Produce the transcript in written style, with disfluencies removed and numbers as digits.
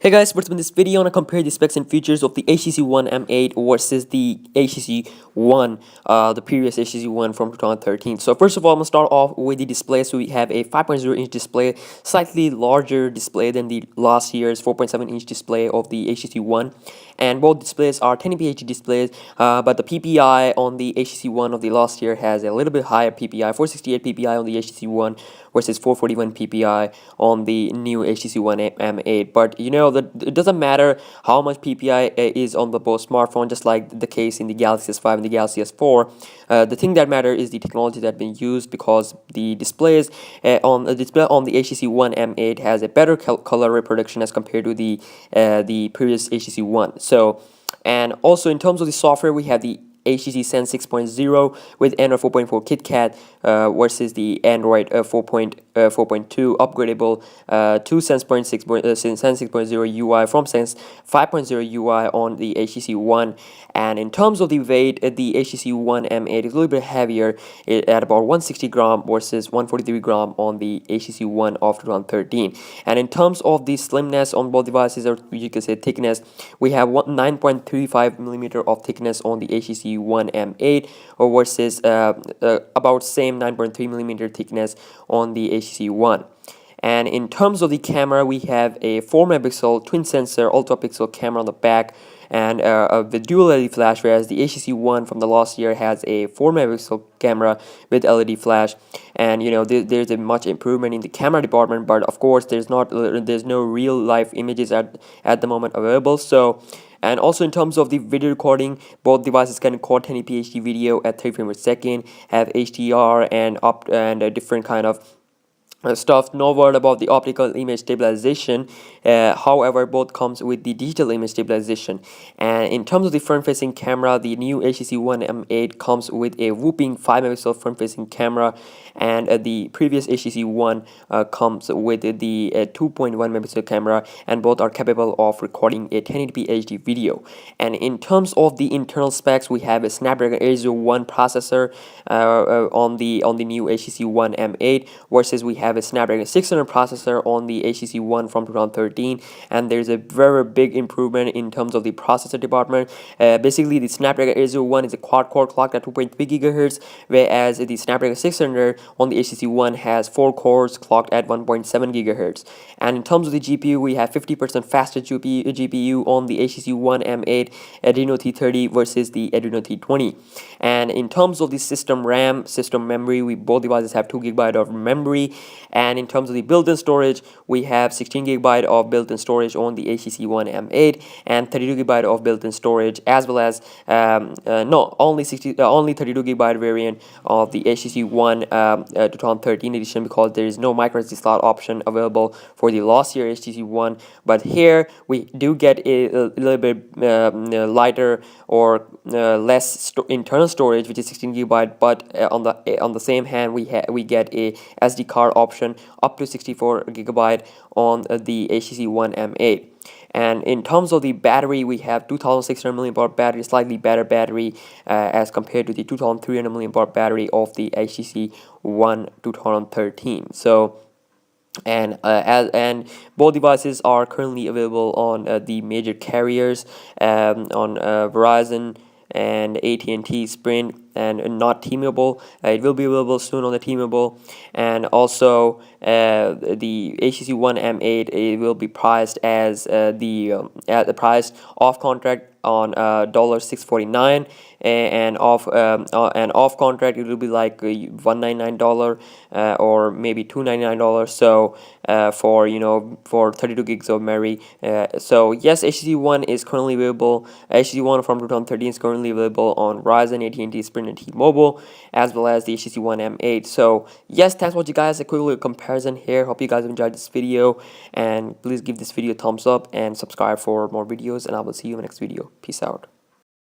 Hey guys, what's up? In this video, I'm gonna compare the specs and features of the HTC One M8 versus the HTC One, the previous HTC One from 2013. So first of all, I'm gonna start off with the display. So we have a 5.0-inch display, slightly larger display than the last year's 4.7-inch display of the HTC One, and both displays are 1080p HD displays. But the PPI on the HTC One of the last year has a little bit higher PPI, 468 PPI on the HTC One versus 441 PPI on the new HTC One M8. But you know that it doesn't matter how much PPI is on the both smartphone, just like the case in the Galaxy S5 and the Galaxy S4. The thing that matters is the technology that's been used, because the displays on the display on the HTC One M8 has a better color reproduction as compared to the previous HTC One. So, and also in terms of the software, we have the HTC Sense 6.0 with Android 4.4 KitKat versus the Android 4.2 upgradable to Sense 6.0 UI from Sense 5.0 UI on the HTC One. And in terms of the weight, the HTC One M8 is a little bit heavier at about 160 gram versus 143 gram on the HTC One of 2013. And in terms of the slimness on both devices, or you can say thickness, we have 9.35 millimeter of thickness on the HTC One M8 versus about same 9.3 millimeter thickness on the HTC One. And in terms of the camera, we have a 4 megapixel twin sensor ultra pixel camera on the back, and the dual LED flash, whereas the HTC One from the last year has a 4 megapixel camera with LED flash. And you know, there's a much improvement in the camera department, but of course there's no real life images at the moment available. So, and also in terms of the video recording, both devices can record 1080p HD video at 30 frames per second, have HDR and a different kind of stuff. No word about the optical image stabilization. However, both comes with the digital image stabilization. And in terms of the front-facing camera, the new HTC One M8 comes with a whopping 5 megapixel front-facing camera, and the previous HTC One comes with the 2.1 megapixel camera, and both are capable of recording a 1080p HD video. And in terms of the internal specs, we have a Snapdragon 801 processor on the new HTC One M8 versus we have a Snapdragon 600 processor on the HTC One from 2013, and there's a very big improvement in terms of the processor department. Basically, the Snapdragon 801 is a quad-core clock at 2.3 GHz, whereas the Snapdragon 600 on the HTC One has 4 cores clocked at 1.7 GHz. And in terms of the GPU, we have 50% faster GPU on the HTC One M8 Adreno T30 versus the Adreno T20. And in terms of the system RAM, system memory, both devices have 2 GB of memory. And in terms of the built-in storage, we have 16 GB of built-in storage on the HTC One M8 and 32 GB of built-in storage, as well as only 32 GB variant of the HTC One 2013 edition, because there is no micro SD slot option available for the last year HTC One. But here we do get a little bit lighter or less internal storage, which is 16 GB. But on the same hand, we get a SD card option up to 64 GB on the HTC One M8. And in terms of the battery, we have 2600 mAh battery, slightly better battery as compared to the 2300 mAh battery of the HTC One 2013. So, and both devices are currently available on the major carriers, on Verizon and AT&T, Sprint, and not T-Mobile. It will be available soon on the T-Mobile. And also the HTC One M8, it will be priced as at the price off contract on $649, and off contract it will be like $199 or maybe $299. So for 32 gigs of memory. So yes, HTC One is currently available. HTC One from 2013 is currently available on Verizon, AT&T, Sprint, and T-Mobile, as well as the HTC One M8. So yes, thanks for watching, guys. A quick little comparison here. Hope you guys enjoyed this video, and please give this video a thumbs up and subscribe for more videos, and I will see you in the next video. Peace out.